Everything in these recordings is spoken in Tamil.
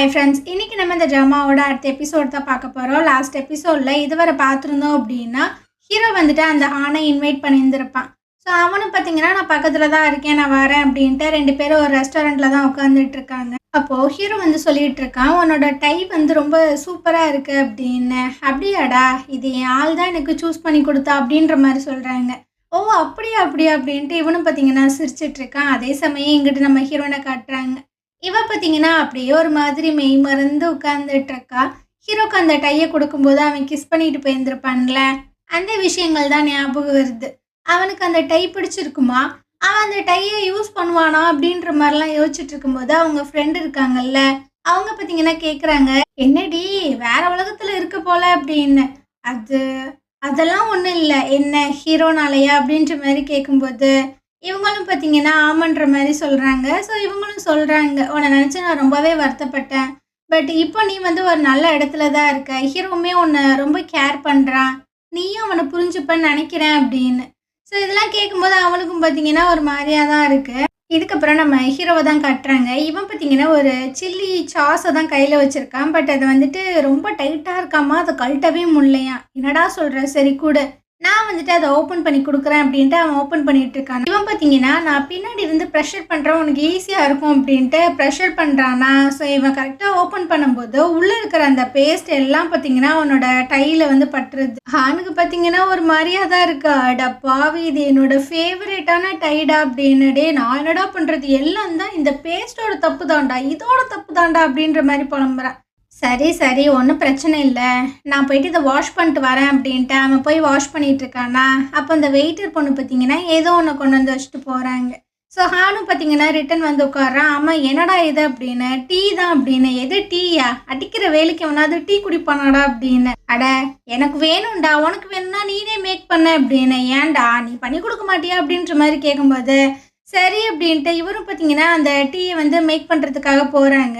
ஹாய் ஃப்ரெண்ட்ஸ், இன்னைக்கு நம்ம இந்த ட்ராமாவோட அடுத்த எபிசோட் தான் பார்க்க போகிறோம். லாஸ்ட் எபிசோடில் இதுவரை பார்த்துருந்தோம் அப்படின்னா ஹீரோ வந்துட்டு அந்த ஆனை இன்வைட் பண்ணியிருந்திருப்பான். ஸோ அவனும் பார்த்தீங்கன்னா நான் பக்கத்தில் தான் இருக்கேன், நான் வரேன் அப்படின்ட்டு 2 பேரும் ஒரு ரெஸ்டாரண்ட்டில் தான் உட்காந்துட்டு இருக்காங்க. அப்போது ஹீரோ வந்து சொல்லிட்டு இருக்கான், உன்னோட டை வந்து ரொம்ப சூப்பராக இருக்குது அப்படின்னு. அப்படியாடா, இது என் ஆள் தான் எனக்கு சூஸ் பண்ணி கொடுத்தா அப்படின்ற மாதிரி சொல்கிறாங்க. ஓ அப்படியா அப்படியா அப்படின்ட்டு இவனும் பார்த்தீங்கன்னா சிரிச்சிட்டு இருக்கான். அதே சமயம் இங்கிட்டு நம்ம ஹீரோனை காட்டுறாங்க. இவ பார்த்தீங்கன்னா அப்படியே ஒரு மாதிரி மெய் மறந்து உட்கார்ந்துட்டு இருக்கா. ஹீரோக்கு அந்த டையை கொடுக்கும்போது அவன் கிஸ் பண்ணிட்டு போயிருந்திருப்பான்ல, அந்த விஷயங்கள் தான் ஞாபகம் வருது. அவனுக்கு அந்த டை பிடிச்சிருக்குமா, அவன் அந்த டையை யூஸ் பண்ணுவானா அப்படின்ற மாதிரிலாம் யோசிச்சுட்டு இருக்கும்போது அவங்க ஃப்ரெண்டு இருக்காங்கல்ல, அவங்க பார்த்தீங்கன்னா கேட்குறாங்க, என்னடி வேற உலகத்தில் இருக்க போல அப்படின்னு. அது அதெல்லாம் ஒன்றும் இல்லை, என்ன ஹீரோனாலையா அப்படின்ற மாதிரி கேட்கும்போது இவங்களும் பார்த்தீங்கன்னா ஆமான்ற மாதிரி சொல்கிறாங்க. ஸோ இவங்களும் சொல்கிறாங்க, உன்னை நினச்சி நான் ரொம்பவே வருத்தப்பட்டேன், பட் இப்போ நீ வந்து ஒரு நல்ல இடத்துல தான் இருக்க, ஹீரோவுமே உன்னை ரொம்ப கேர் பண்ணுறான், நீயும் அவனை புரிஞ்சுப்பன்னு நினைக்கிறேன் அப்படின்னு. ஸோ இதெல்லாம் கேட்கும்போது அவனுக்கும் பார்த்தீங்கன்னா ஒரு மாதிரியாக தான் இருக்குது. இதுக்கப்புறம் நம்ம ஹீரோவை தான் கட்டுறாங்க. இவன் பார்த்தீங்கன்னா ஒரு சில்லி சாஸை தான் கையில் வச்சுருக்கான். பட் அதை வந்துட்டு ரொம்ப டைட்டாக இருக்காமா, அதை கழட்டவே முடியலையாம். என்னடா சொல்கிற, சரி கூட நான் வந்துட்டு அதை ஓப்பன் பண்ணி கொடுக்குறேன் அப்படின்ட்டு அவன் ஓப்பன் பண்ணிட்டு இருக்கான். இவன் பார்த்தீங்கன்னா நான் பின்னாடி இருந்து ப்ரெஷர் பண்ணுறேன், உனக்கு ஈஸியாக இருக்கும் அப்படின்ட்டு ப்ரெஷர் பண்ணுறானா. ஸோ இவன் கரெக்டாக ஓப்பன் பண்ணும்போது உள்ளே இருக்கிற அந்த பேஸ்ட் எல்லாம் பார்த்தீங்கன்னா அவனோட டையில் வந்து பட்டுருது. அவனுக்கு பார்த்தீங்கன்னா ஒரு மாதிரியாக தான் இருக்கா, அடா பாவி இது என்னோட ஃபேவரேட்டான டைடா அப்படின்னு. டே நான் என்னடா பண்ணுறது, எல்லாம் தான் இந்த பேஸ்டோட தப்பு தான்டா, இதோட தப்பு தான்டா அப்படின்ற மாதிரி புலம்புறான். சரி சரி ஒன்றும் பிரச்சனை இல்லை, நான் போயிட்டு இதை வாஷ் பண்ணிட்டு வரேன் அப்படின்ட்டு அவன் போய் வாஷ் பண்ணிட்டு இருக்கானா. அப்போ அந்த வெயிட்டர் பொண்ணு பார்த்தீங்கன்னா ஏதோ ஒன்று கொண்டு வந்து வச்சுட்டு போகிறாங்க. ஸோ ஹானும் பார்த்தீங்கன்னா ரிட்டன் வந்து உட்காடுறான். ஆமாம் என்னடா இது அப்படின்னு. டீ தான் அப்படின்னு. எது டீயா, அடிக்கிற வேலைக்கு எவனாவது டீ குடிப்பானாடா அப்படின்னு. அட எனக்கு வேணும்டா, உனக்கு வேணும்னா நீனே மேக் பண்ண அப்படின்னு. ஏன்டா நீ பண்ணி கொடுக்க மாட்டியா அப்படின்ற மாதிரி கேட்கும்போது சரி அப்படின்ட்டு இவரும் பார்த்தீங்கன்னா அந்த டீயை வந்து மேக் பண்ணுறதுக்காக போகிறாங்க.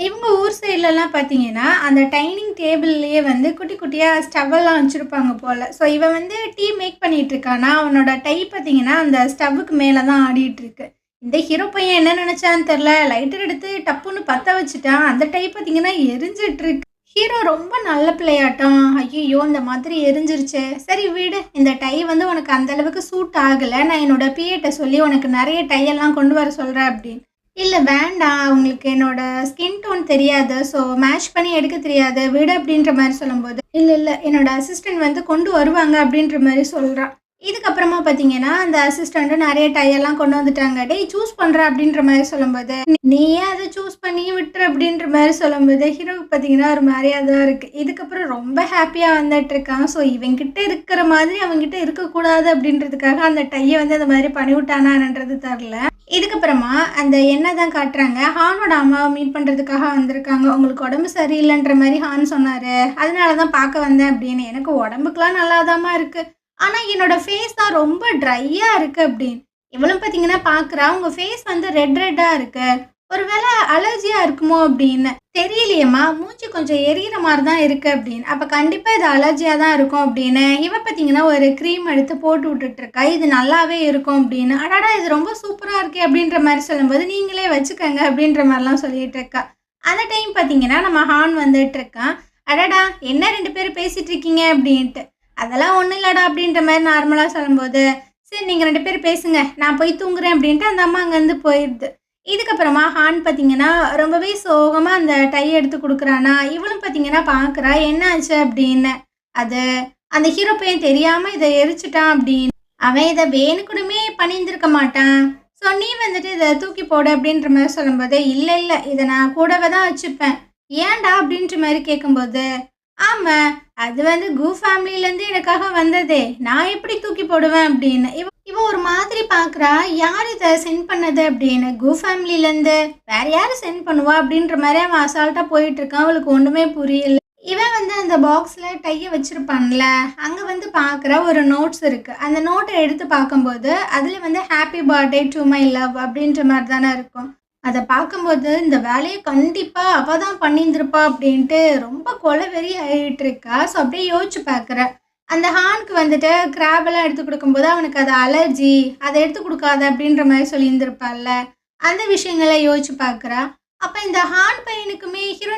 இவங்க ஊர் சைட்லலாம் பார்த்தீங்கன்னா அந்த டைனிங் டேபிள்லேயே வந்து குட்டி குட்டியாக ஸ்டவ்வெல்லாம் வச்சுருப்பாங்க போல். ஸோ இவன் வந்து டீ மேக் பண்ணிகிட்டு இருக்கானா, அவனோட டை பார்த்தீங்கன்னா அந்த ஸ்டவ்வுக்கு மேலே தான் ஆடிட்டுருக்கு. இந்த ஹீரோ பையன் என்ன நினச்சான்னு தெரில, லைட்டர் எடுத்து டப்புன்னு பற்ற வச்சுட்டான். அந்த டை பார்த்தீங்கன்னா எரிஞ்சிட்ருக்கு. ஹீரோ ரொம்ப நல்ல பிள்ளையாட்டம், ஐயோ இந்த மாதிரி எரிஞ்சிருச்சு, சரி வீடு, இந்த டை வந்து உனக்கு அந்தளவுக்கு சூட் ஆகலை, நான் என்னோட பிஏட்ட சொல்லி உனக்கு நிறைய டையெல்லாம் கொண்டு வர சொல்கிறேன் அப்படின்னு. இல்லை வேண்டாம், அவங்களுக்கு என்னோட ஸ்கின் டோன் தெரியாது, ஸோ மேட்ச் பண்ணி எடுக்க தெரியாது வீடு அப்படின்ற மாதிரி சொல்லும்போது இல்லை இல்லை என்னோட அசிஸ்டன்ட் வந்து கொண்டு வருவாங்க அப்படின்ற மாதிரி சொல்கிறான். இதுக்கப்புறமா பார்த்தீங்கன்னா அந்த அசிஸ்டண்ட்டு நிறைய டையெல்லாம் கொண்டு வந்துட்டாங்க. டேய் சூஸ் பண்ணுற அப்படின்ற மாதிரி சொல்லும்போது நீயே அதை சூஸ் பண்ணி விட்டுரு அப்படின்ற மாதிரி சொல்லும்போது ஹீரோவுக்கு பார்த்தீங்கன்னா ஒரு மாதிரியாக தான் இருக்குது. இதுக்கப்புறம் ரொம்ப ஹாப்பியாக வந்துட்டு இருக்கான். ஸோ இவங்கிட்ட இருக்கிற மாதிரி அவங்ககிட்ட இருக்கக்கூடாது அப்படின்றதுக்காக அந்த டையை வந்து அந்த மாதிரி பண்ணி விட்டானான்றது தெரில. இதுக்கப்புறமா அந்த எண்ணெய் தான் காட்டுறாங்க. ஹானோட அம்மாவை மீட் பண்ணுறதுக்காக வந்திருக்காங்க. உங்களுக்கு உடம்பு சரியில்லைன்ற மாதிரி ஹான் சொன்னார், அதனால தான் பார்க்க வந்தேன் அப்படின்னு. எனக்கு உடம்புக்கெலாம் நல்லாதாம்மா இருக்குது, ஆனால் என்னோட ஃபேஸ் தான் ரொம்ப ட்ரையாக இருக்குது அப்படின்னு. இவளும் பார்த்தீங்கன்னா பார்க்குறா, உங்கள் ஃபேஸ் வந்து ரெட்டாக இருக்குது, ஒருவேளை அலர்ஜியாக இருக்குமோ அப்படின்னு. தெரியலையம்மா, மூச்சு கொஞ்சம் எரியிற மாதிரி தான் இருக்குது அப்படின்னு. அப்போ கண்டிப்பாக இது அலர்ஜியாக தான் இருக்கும் அப்படின்னு. இவ பார்த்தீங்கன்னா ஒரு க்ரீம் எடுத்து போட்டு விட்டுட்ருக்கா, இது நல்லாவே இருக்கும் அப்படின்னு. அடாடா இது ரொம்ப சூப்பராக இருக்கே அப்படின்ற மாதிரி சொல்லும்போது நீங்களே வச்சுக்கோங்க அப்படின்ற மாதிரிலாம் சொல்லிட்டு இருக்கா. அந்த டைம் பார்த்தீங்கன்னா நம்ம ஹான் வந்துட்டு இருக்கான். அடாடா என்ன 2 பேரும் பேசிகிட்டு இருக்கீங்க அப்படின்ட்டு. அதெல்லாம் ஒன்றும் இல்லைடா அப்படின்ற மாதிரி நார்மலாக சொல்லும்போது சரி நீங்கள் 2 பேரும் பேசுங்க, நான் போய் தூங்குறேன் அப்படின்ட்டு அந்த அம்மா அங்கேருந்து போயிடுது. இதுக்கப்புறமா ஹான் பார்த்தீங்கன்னா ரொம்பவே சோகமாக அந்த டை எடுத்து கொடுக்குறானா. இவளும் பார்த்தீங்கன்னா பார்க்குறா என்ன ஆச்சு அப்படின்னு. அது அந்த ஹீரோ பையன் தெரியாமல் இதை எரிச்சிட்டான் அப்படின்னு. அவன் இதை வேணுக்கூடமே பண்ணியிருந்திருக்க மாட்டான். ஸோ நீ வந்துட்டு இதை தூக்கி போடு அப்படின்ற மாதிரி சொல்லும்போது இல்லை இல்லை இதை நான் கூடவே தான் வச்சுப்பேன், ஏன்டா அப்படின்ற மாதிரி கேட்கும்போது ஆமாம் அது வந்து கு ஃபேமிலியிலேருந்து எனக்காக வந்ததே, நான் எப்படி தூக்கி போடுவேன் அப்படின்னு. இவ ஒரு மாதிரி பார்க்குறா, யார் இதை சென்ட் பண்ணது அப்படின்னு. கு ஃபேமிலியிலேருந்து வேற யார் சென்ட் பண்ணுவா அப்படின்ற மாதிரி அவன் அசால்ட்டாக போயிட்டு இருக்கான். அவளுக்கு ஒன்றுமே புரியல. இவன் வந்து அந்த பாக்ஸில் டையை வச்சுருப்பான்ல, அங்கே வந்து பார்க்குற ஒரு நோட்ஸ் இருக்குது. அந்த நோட்டை எடுத்து பார்க்கும்போது அதில் வந்து happy birthday to my love அப்படின்ற மாதிரி தானே இருக்கும். அதை பார்க்கும்போது இந்த வேலையை கண்டிப்பாக அவள் தான் பண்ணியிருந்திருப்பா அப்படின்ட்டு ரொம்ப கொலவெறி ஆகிட்டு இருக்கா. ஸோ அப்படியே யோசிச்சு பார்க்குறேன், அந்த ஹானுக்கு வந்துட்டு கிராபெல்லாம் எடுத்து கொடுக்கும்போது அவனுக்கு அது அலர்ஜி, அதை எடுத்து கொடுக்காத அப்படின்ற மாதிரி சொல்லியிருந்திருப்பாள்ல, அந்த விஷயங்களை யோசிச்சு பார்க்குறா. அப்போ இந்த ஹான் பையனுக்குமே ஹீரோ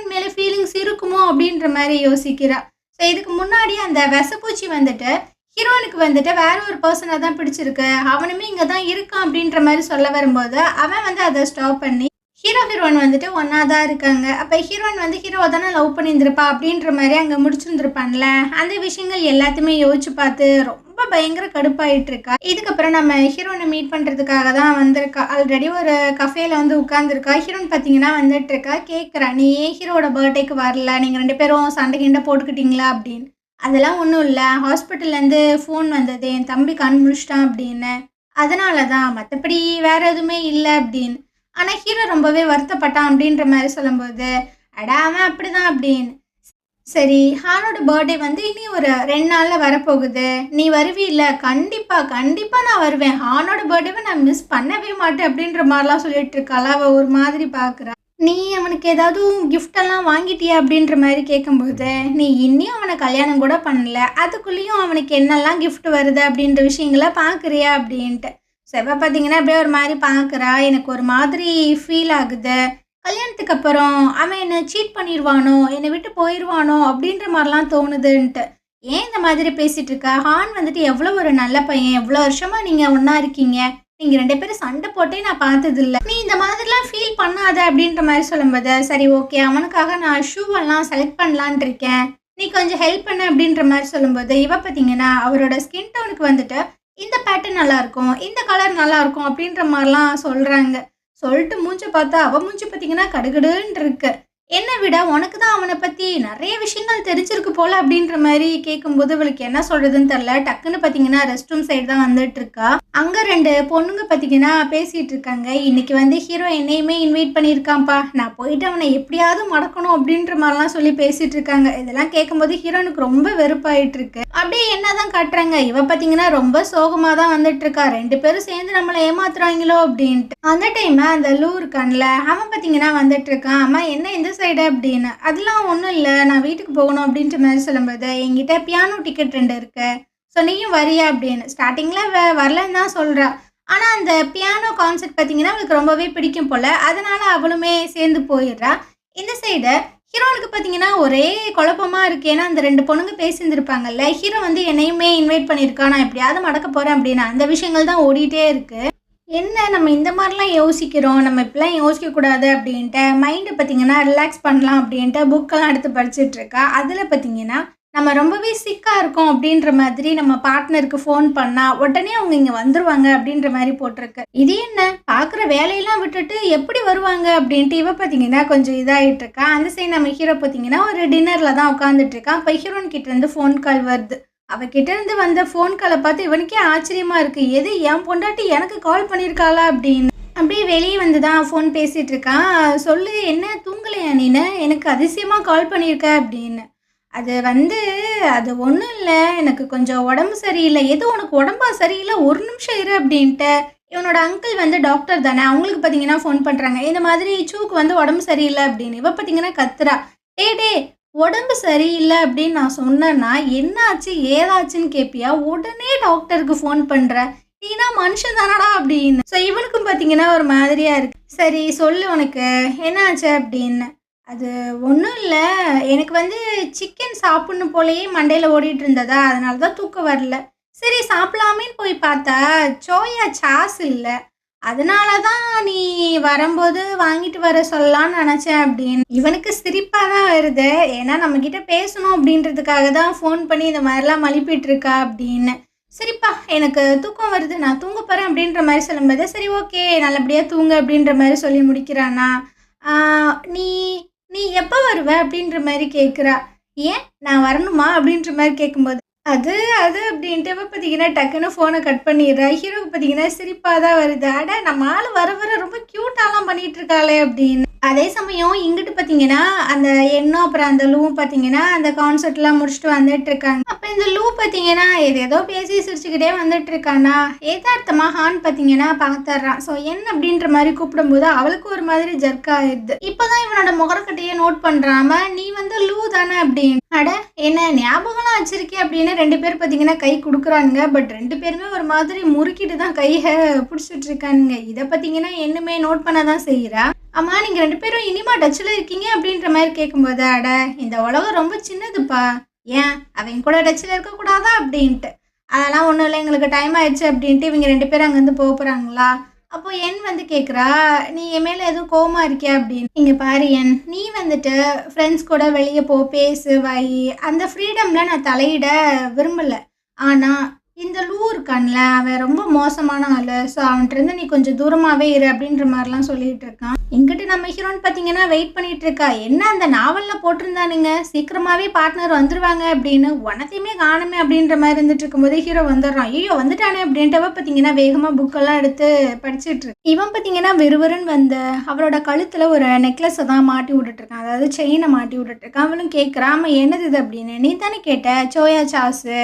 அப்படின்ற மாதிரி யோசிக்கிறா. ஸோ இதுக்கு முன்னாடி அந்த விஷப்பூச்சி வந்துட்டு ஹீரோயினுக்கு வந்துட்டு வேற ஒரு பர்சனை தான் பிடிச்சிருக்கு, அவனுமே இங்கே தான் இருக்கான் அப்படின்ற மாதிரி சொல்ல வரும்போது அவன் வந்து அதை ஸ்டாப் பண்ணி ஹீரோயின் வந்துட்டு ஒன்றா தான் இருக்காங்க. அப்போ ஹீரோயின் வந்து ஹீரோவை தானே லவ் பண்ணியிருந்திருப்பா அப்படின்ற மாதிரி அங்கே முடிச்சிருந்துருப்பான்ல. அந்த விஷயங்கள் எல்லாத்தையுமே யோசிச்சு பார்த்து ரொம்ப பயங்கர கடுப்பாயிட்டு இருக்கா. இதுக்கப்புறம் நம்ம ஹீரோயினை மீட் பண்ணுறதுக்காக தான் வந்திருக்கா. ஆல்ரெடி ஒரு கஃபேல வந்து உட்காந்துருக்கா. ஹீரோயின் பார்த்தீங்கன்னா வந்துட்டு இருக்கா. கேட்குறா, நீ ஏன் ஹீரோட பர்த்டேக்கு வரல, நீங்கள் 2 பேரும் சண்டை கிண்டை போட்டுக்கிட்டீங்களா அப்படின்னு. அதெல்லாம் ஒன்றும் இல்லை, ஹாஸ்பிட்டல்லேருந்து ஃபோன் வந்தது, என் தம்பி கண் முழிச்சிட்டான் அப்படின்னு, அதனால தான், மற்றபடி வேற எதுவுமே இல்லை அப்படின்னு. ஆனால் ஹீரோ ரொம்பவே வருத்தப்பட்டான் அப்படின்ற மாதிரி சொல்லும்போது, அடா அவன் அப்படிதான் அப்படின்னு. சரி, ஹானோட பர்த்டே வந்து இனி ஒரு 2 நாளில் வரப்போகுது, நீ வருவீல்ல? கண்டிப்பாக கண்டிப்பாக நான் வருவேன், ஹானோட பர்த்டேவை நான் மிஸ் பண்ணவே மாட்டேன் அப்படின்ற மாதிரிலாம் சொல்லிட்டு இருக்காளா. அவள் ஒரு மாதிரி பார்க்குறா. நீ அவனுக்கு ஏதாவது கிஃப்டெல்லாம் வாங்கிட்டியா அப்படின்ற மாதிரி கேட்கும்போது, நீ இன்னியும் அவனை கல்யாணம் கூட பண்ணல, அதுக்குள்ளேயும் அவனுக்கு என்னெல்லாம் கிஃப்ட் வருது அப்படின்ற விஷயங்கள பார்க்குறியா அப்படின்ட்டு. செவ்வா பார்த்தீங்கன்னா அப்படியே ஒரு மாதிரி பார்க்குறா. எனக்கு ஒரு மாதிரி ஃபீல் ஆகுது, கல்யாணத்துக்கு அப்புறம் அவன் என்னை சீட் பண்ணிடுவானோ, என்னை விட்டு போயிடுவானோ அப்படின்ற மாதிரிலாம் தோணுதுன்ட்டு. ஏன் இந்த மாதிரி பேசிகிட்டு இருக்கா? ஹான் வந்துட்டு எவ்வளோ ஒரு நல்ல பையன், எவ்வளோ வருஷமாக நீங்கள் ஒன்றா இருக்கீங்க, நீங்கள் 2 பேரும் சண்டை போட்டே நான் பார்த்ததில்ல, நீ இந்த மாதிரிலாம் ஃபீல் பண்ணாத அப்படின்ற மாதிரி சொல்லும்போது, சரி ஓகே, அவனுக்காக நான் ஷூவெல்லாம் செலக்ட் பண்ணலான் இருக்கேன், நீ கொஞ்சம் ஹெல்ப் பண்ண அப்படின்ற மாதிரி சொல்லும்போது, இவ பார்த்தீங்கன்னா அவரோட ஸ்கின் டோனுக்கு வந்துட்டு இந்த பேட்டர்ன் நல்லாயிருக்கும், இந்த கலர் நல்லாயிருக்கும் அப்படின்ற மாதிரிலாம் சொல்கிறாங்க. சொல்லிட்டு மூஞ்ச பார்த்தா அவள் மூஞ்சி பார்த்தீங்கன்னா கடுகடுன்னு இருக்கு. என்னை விட உனக்கு தான் அவனை பற்றி நிறைய விஷயங்கள் தெரிஞ்சிருக்கு போல் அப்படின்ற மாதிரி கேட்கும்போது இவளுக்கு என்ன சொல்கிறதுன்னு தெரில. டக்குன்னு பார்த்தீங்கன்னா ரெஸ்ட் ரூம் சைடு தான் வந்துட்டு இருக்கா. அங்கே 2 பொண்ணுங்க பார்த்தீங்கன்னா பேசிகிட்டு இருக்காங்க. இன்னைக்கு வந்து ஹீரோ என்னையுமே இன்வைட் பண்ணியிருக்கான்ப்பா, நான் போயிட்டு அவனை எப்படியாவது மடக்கணும் அப்படின்ற மாதிரிலாம் சொல்லி பேசிகிட்டு இருக்காங்க. இதெல்லாம் கேட்கும்போது ஹீரோனுக்கு ரொம்ப வெறுப்பாயிட்டு இருக்கு. அப்படியே என்னதான் காட்டுறாங்க, இவ பார்த்தீங்கன்னா ரொம்ப சோகமாக தான் வந்துட்டு இருக்கா. 2 பேரும் சேர்ந்து நம்மளை ஏமாத்துறாங்களோ அப்படின்ட்டு. அந்த டைம் அந்த லூ இருக்கான்ல, அவன் பார்த்தீங்கன்னா வந்துட்டு இருக்கான். அம்மா என்ன இந்த சைடு அப்படின்னு. அதெல்லாம் ஒன்றும் இல்லை, நான் வீட்டுக்கு போகணும் அப்படின்ற மாதிரி சொல்லும்போது, என்கிட்ட பியானோ டிக்கெட் 2 இருக்கு, ஸோ நீயும் வரியா அப்படின்னு. ஸ்டார்டிங்கில் வரலன்னு தான் சொல்கிறா. ஆனால் அந்த பியானோ கான்செப்ட் பார்த்தீங்கன்னா அவளுக்கு ரொம்பவே பிடிக்கும் போல், அதனால அவளுமே சேர்ந்து போயிடுறா. இந்த சைடு ஹீரோனுக்கு பார்த்தீங்கன்னா ஒரே குழப்பமாக இருக்குது. ஏன்னா அந்த 2 பொண்ணுங்க பேசியிருந்துருப்பாங்கல்ல, ஹீரோ வந்து என்னையுமே இன்வைட் பண்ணியிருக்கா, நான் எப்படியாவது மடக்க போகிறேன் அப்படின்னு. அந்த விஷயங்கள் தான் ஓடிட்டே இருக்குது. என்ன நம்ம இந்த மாதிரிலாம் யோசிக்கிறோம், நம்ம இப்படிலாம் யோசிக்கக்கூடாது அப்படின்ட்டு மைண்டை பார்த்தீங்கன்னா ரிலாக்ஸ் பண்ணலாம் அப்படின்ட்டு புக்கெல்லாம் எடுத்து படிச்சுட்ருக்கா. அதில் பார்த்தீங்கன்னா நம்ம ரொம்பவே சிக்காக இருக்கோம் அப்படின்ற மாதிரி நம்ம பார்ட்னருக்கு ஃபோன் பண்ணால் உடனே அவங்க இங்கே வந்துடுவாங்க அப்படின்ற மாதிரி போட்டிருக்கு. இது என்ன, பார்க்குற வேலையெல்லாம் விட்டுட்டு எப்படி வருவாங்க அப்படின்ட்டு இவ பார்த்தீங்கன்னா கொஞ்சம் இதாகிட்டு இருக்கா. அந்த சைடு நம்ம ஹீரோ பார்த்தீங்கன்னா ஒரு டின்னரில் தான் உட்காந்துட்ருக்கான். இப்போ ஹீரோன் கிட்டேருந்து ஃபோன் கால் வருது. அவகிட்ட இருந்து வந்த ஃபோன் காலை பார்த்து இவனுக்கே ஆச்சரியமா இருக்கு, எது என் பொண்டாட்டி எனக்கு கால் பண்ணியிருக்காளா அப்படின்னு. அப்படியே வெளியே வந்து தான் ஃபோன் பேசிகிட்டு இருக்கான். சொல்லு, என்ன தூங்கலையா நீனு, எனக்கு அதிசயமாக கால் பண்ணியிருக்க அப்படின்னு. அது வந்து அது ஒன்றும் இல்லை, எனக்கு கொஞ்சம் உடம்பு சரியில்லை. எது உனக்கு உடம்பா சரியில்லை, ஒரு நிமிஷம் இரு அப்படின்ட்டு. இவனோட அங்கிள் வந்து டாக்டர் தானே, அவங்களுக்கு பார்த்தீங்கன்னா ஃபோன் பண்ணுறாங்க. இந்த மாதிரி சூக்கு வந்து உடம்பு சரியில்லை அப்படின்னு. இவ பார்த்தீங்கன்னா கத்துறா, டே உடம்பு சரியில்லை அப்படின்னு நான் சொன்னேன்னா என்னாச்சு ஏதாச்சுன்னு கேட்பியா, உடனே டாக்டருக்கு ஃபோன் பண்ணுற, நீனா மனுஷன் தானடா அப்படின்னு. ஸோ இவனுக்கும் பார்த்தீங்கன்னா ஒரு மாதிரியாக இருக்கு. சரி சொல்லு, உனக்கு என்னாச்சு அப்படின்னு. அது ஒன்றும் இல்லை, எனக்கு வந்து சிக்கன் சாப்பிட்ணும் போலயே மண்டையில் ஓடிட்டு இருந்ததா, அதனால தான் தூக்கம் வரல. சரி சாப்பிடலாமேன்னு போய் பார்த்தா சோயா சாஸ் இல்லை, அதனால தான் நீ வரும்போது வாங்கிட்டு வர சொல்லலான்னு நினச்சேன் அப்படின்னு. இவனுக்கு சிரிப்பாக தான் வருது, ஏன்னா நம்மக்கிட்ட பேசணும் அப்படின்றதுக்காக தான் ஃபோன் பண்ணி இந்த மாதிரிலாம் மலிப்பிட்டுருக்கா அப்படின்னு. சரிப்பா, எனக்கு தூக்கம் வருது, நான் தூங்க போகிறேன் அப்படின்ற மாதிரி சொல்லும்போது, சரி ஓகே நல்லபடியாக தூங்க அப்படின்ற மாதிரி சொல்லி முடிக்கிறானா. நீ நீ எப்போ வருவ அப்படின்ற மாதிரி கேட்குறா. ஏன் நான் வரணுமா அப்படின்ற மாதிரி கேட்கும்போது, அது அது அப்படின்ட்டு பார்த்தீங்கன்னா டக்குன்னு ஃபோனை கட் பண்ணிடுறா. ஹீரோக்கு பார்த்தீங்கன்னா சிரிப்பாக தான் வருது, அட நம்ம ஆள் வர வர ரொம்ப க்யூட்டாலாம் பண்ணிகிட்டு இருக்காளே அப்படின்னு. அதே சமயம் இங்கிட்டு பார்த்தீங்கன்னா அந்த எண்ணம் அப்புறம் அந்த லூவும் பார்த்தீங்கன்னா அந்த கான்சர்ட்லாம் முடிச்சுட்டு வந்துட்டு இருக்காங்க. அப்போ இந்த லூ பார்த்தீங்கன்னா ஏதோ பேசி சிரிச்சுக்கிட்டே வந்துட்டு இருக்கானா. ஏதார்த்தமாக ஹான் பார்த்தீங்கன்னா பார்த்துட்றான். ஸோ என்ன அப்படின்ற மாதிரி கூப்பிடும்போது அவளுக்கு ஒரு மாதிரி ஜர்க் ஆயிடுது. இப்போதான் இவனோட முகரக்கட்டையே நோட் பண்ணுறாம, நீ வந்து லூ தானே அப்படின்னு. அட என்ன ஞாபகம்லாம் வச்சிருக்கே அப்படின்னு 2 பேர் பார்த்தீங்கன்னா கை கொடுக்குறானுங்க. பட் 2 பேருமே ஒரு மாதிரி முறுக்கிட்டு தான் கையை பிடிச்சிட்டு இருக்கானுங்க. இதை பார்த்தீங்கன்னா என்னமே நோட் பண்ண தான் செய்கிறா. ஆமா நீங்க 2 பேரும் இனிமா டச்ல இருக்கீங்க அப்படின்ற மாரி கேட்கும்போது, அட இந்த உலகம் ரொம்ப சின்னதுப்பா. ஏன் அவன் கூட டச்ல இருக்கக்கூடாதா அப்படின்ட்டு. அதெல்லாம் ஒண்ணும் இல்ல எங்களுக்கு டைம் ஆயிடுச்சு அப்படின்ட்டு இவங்க 2 பேரும் அங்கேருந்து போறாங்களா? அப்போ என் வந்து கேட்குறா, "நீ என் மேல எதுவும் கோவமா இருக்கியா?" அப்படின்னு. இங்க பாரு என், நீ வந்துட்டு ஃப்ரெண்ட்ஸ் கூட வெளிய போ, பேசு, வையி. அந்த ஃப்ரீடம்ல நான் தலையிட விரும்பல. ஆனா இந்த லூ இருக்கான்ல, அவன் ரொம்ப மோசமான ஆளு. ஸோ அவன்ட்டருந்து நீ கொஞ்சம் தூரமாவே இரு அப்படின்ற மாரிலாம் சொல்லிட்டு இருக்கான். இங்கிட்டு நம்ம ஹீரோன்னு பார்த்தீங்கன்னா வெயிட் பண்ணிட்டு இருக்கா. என்ன அந்த நாவல்ல போட்டிருந்தானுங்க, சீக்கிரமாவே பார்ட்னர் வந்துருவாங்க அப்படின்னு. ஒன்னத்தையுமே காணுமே அப்படின்ற மாரி இருந்துட்டு இருக்கும்போது ஹீரோ வந்துடுறான். ஐயோ வந்துட்டானே அப்படின்ட்டு அவ பார்த்தீங்கன்னா வேகமா புக்கெல்லாம் எடுத்து படிச்சுட்டு இருக்கு. இவன் பார்த்தீங்கன்னா விறுவிறுன்னு வந்து அவளோட கழுத்துல ஒரு நெக்லஸை தான் மாட்டி விட்டுட்டு இருக்கான். அதாவது செயினை மாட்டி விட்டுட்டு இருக்கான். அவளும் கேட்குறா, ஆமா என்னது இது அப்படின்னு. நீ தானே கேட்ட சோயா சாஸு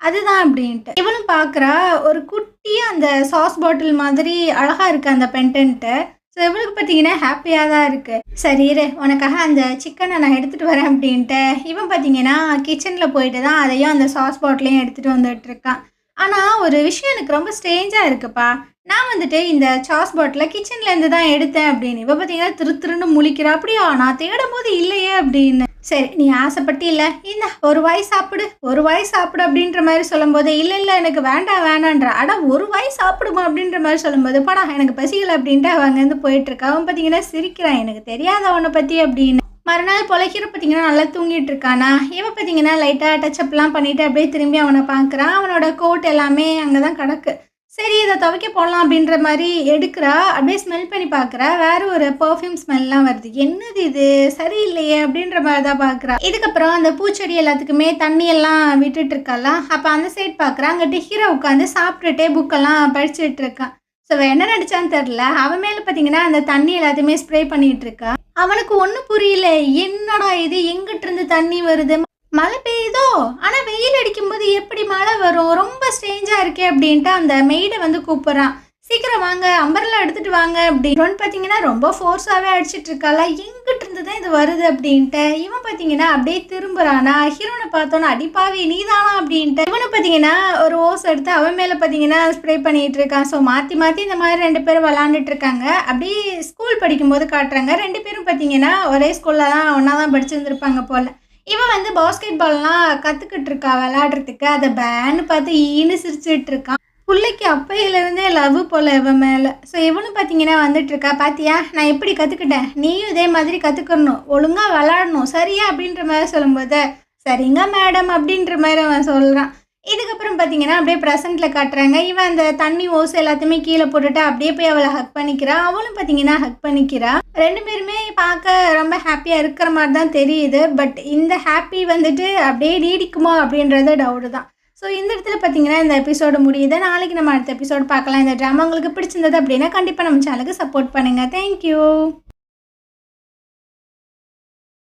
அதுதான் அப்படின்ட்டு. இவளும் பார்க்குறா, ஒரு குட்டியா அந்த சாஸ் பாட்டில் மாதிரி அழகா இருக்கு அந்த பெண்டன்ட்டு. ஸோ இவளுக்கு பார்த்தீங்கன்னா ஹேப்பியா தான் இருக்கு. சரி இரு உனக்காக அந்த சிக்கனை நான் எடுத்துட்டு வரேன் அப்படின்ட்டு. இவன் பார்த்தீங்கன்னா கிச்சன்ல போயிட்டு தான் அதையும் அந்த சாஸ் பாட்டிலையும் எடுத்துட்டு வந்துட்டு இருக்கான். ஆனா ஒரு விஷயம் எனக்கு ரொம்ப ஸ்ட்ரேஞ்சா இருக்குப்பா. நான் வந்துட்டு இந்த சாஸ் பாட்டில கிச்சன்ல இருந்து தான் எடுத்தேன் அப்படின்னு. இவ பார்த்தீங்கன்னா திரு திருன்னு முழிக்கிறா. அப்படியா நான் தேடும்போது இல்லையே அப்படின்னு. சரி நீ ஆசைப்பட்டு இல்ல இந்த ஒரு வாய் சாப்பிடு ஒரு வாய் சாப்பிடு அப்படின்ற மாதிரி சொல்லும்போது இல்ல இல்ல எனக்கு வேண்டாம் வேணான்ற. அட ஒரு வாய் சாப்பிடுமா அப்படின்ற மாதிரி சொல்லும்போது படா எனக்கு பசிக்கல அப்படின்ட்டு அவன் அங்கேருந்து போயிட்டு இருக்கா. அவன் பார்த்தீங்கன்னா சிரிக்கிறான், எனக்கு தெரியாத அவனை பத்தி அப்படின்னு. மறுநாள் போல ஹீரோ பார்த்தீங்கன்னா நல்லா தூங்கிட்டு இருக்கானா. இவன் பார்த்தீங்கன்னா லைட்டாக டச்சப்லாம் பண்ணிட்டு அப்படியே திரும்பி அவனை பார்க்குறான். அவனோட கோட் எல்லாமே அங்கே தான் கிடக்கு. சரி இதை துவைக்க போடலாம் அப்படின்ற மாதிரி எடுக்கிறா. அப்படியே ஸ்மெல் பண்ணி பார்க்குறா. வேற ஒரு பர்ஃப்யூம் ஸ்மெல்லாம் வருது. என்னது இது சரியில்லையே அப்படின்ற மாதிரி தான் பார்க்குறா. இதுக்கப்புறம் அந்த பூச்செடி எல்லாத்துக்குமே தண்ணி எல்லாம் விட்டுட்டு இருக்காளா. அப்போ அந்த சைட் பார்க்குறா. அங்கிட்டு ஹீரோ உட்காந்து சாப்பிட்டுட்டே புக்கெல்லாம் படிச்சுட்டு இருக்கான். ஸோ என்ன நடிச்சான்னு தெரில. அவன் மேலே பார்த்தீங்கன்னா அந்த தண்ணி எல்லாத்தையுமே ஸ்ப்ரே பண்ணிட்டு இருக்கா. அவனுக்கு ஒன்றும் புரியல. என்னடா இது எங்கிட்டு இருந்து தண்ணி வருது, மழை பெய்யுதோ ஆனால் வெயில் அடிக்கும்போது எப்படி மழை வரும், ரொம்ப ஸ்ட்ரேஞ்சாக இருக்கே அப்படின்ட்டு அந்த மெய்டை வந்து கூப்பிட்றான். சீக்கிரம் வாங்க அம்பர்லாம் எடுத்துகிட்டு வாங்க அப்படின்னு பார்த்தீங்கன்னா ரொம்ப ஃபோர்ஸாகவே அடிச்சிட்டு இருக்காளா. எங்கிட்ட இருந்து தான் இது வருது அப்படின்ட்டு. இவன் பார்த்தீங்கன்னா அப்படியே திரும்புறானா. ஹீரோனை பார்த்தோன்னா அடிப்பாவி நீதானா அப்படின்ட்டு. இவனை பார்த்தீங்கன்னா ஒரு ஓஸ் எடுத்து அவன் மேலே பார்த்தீங்கன்னா ஸ்ப்ரே பண்ணிட்டு இருக்கான். ஸோ மாற்றி மாற்றி இந்த மாதிரி 2 பேரும் விளாண்டுட்டு இருக்காங்க. அப்படியே ஸ்கூல் படிக்கும்போது காட்டுறாங்க. 2 பேரும் பார்த்தீங்கன்னா ஒரே ஸ்கூலில் தான் ஒன்றா தான் படிச்சுருந்துருப்பாங்க போல். இவன் வந்து பாஸ்கெட் பால்லாம் கற்றுக்கிட்டு இருக்கா விளையாடுறதுக்கு. அதை பேன்னு பார்த்து ஈன்னு சிரிச்சுட்டு இருக்கான். பிள்ளைக்கு அப்பையிலேருந்தே லவ் போல் இவன் மேலே. ஸோ இவனும் பார்த்தீங்கன்னா வந்துட்டு இருக்கா. பார்த்தியா நான் எப்படி கற்றுக்கிட்டேன், நீயும் இதே மாதிரி கற்றுக்கணும், ஒழுங்காக விளாடணும் சரியா அப்படின்ற மாதிரி சொல்லும்போது சரிங்க மேடம் அப்படின்ற மாதிரி அவன் சொல்கிறான். இதுக்கப்புறம் பார்த்தீங்கன்னா அப்படியே ப்ரெசென்ட்டில் காட்டுறாங்க. இவன் அந்த தண்ணி ஓசை எல்லாத்தையுமே கீழே போட்டுட்டு அப்படியே போய் அவளை ஹக் பண்ணிக்கிறா. அவளும் பார்த்தீங்கன்னா ஹக் பண்ணிக்கிறா. 2 பேருமே பார்க்க ரொம்ப ஹாப்பியாக இருக்கிற மாதிரி தான் தெரியுது. பட் இந்த ஹாப்பி வந்துட்டு அப்படியே நீடிக்குமா அப்படின்றது டவுட்டு தான். ஸோ இந்த இடத்துல பார்த்தீங்கன்னா இந்த எபிசோடு முடியுது. நாளைக்கு நம்ம அடுத்த எபிசோடு பார்க்கலாம். இந்த ட்ராமா உங்களுக்கு பிடிச்சிருந்தது அப்படின்னா கண்டிப்பாக நம்ம சேனலுக்கு சப்போர்ட் பண்ணுங்கள். தேங்க்யூ.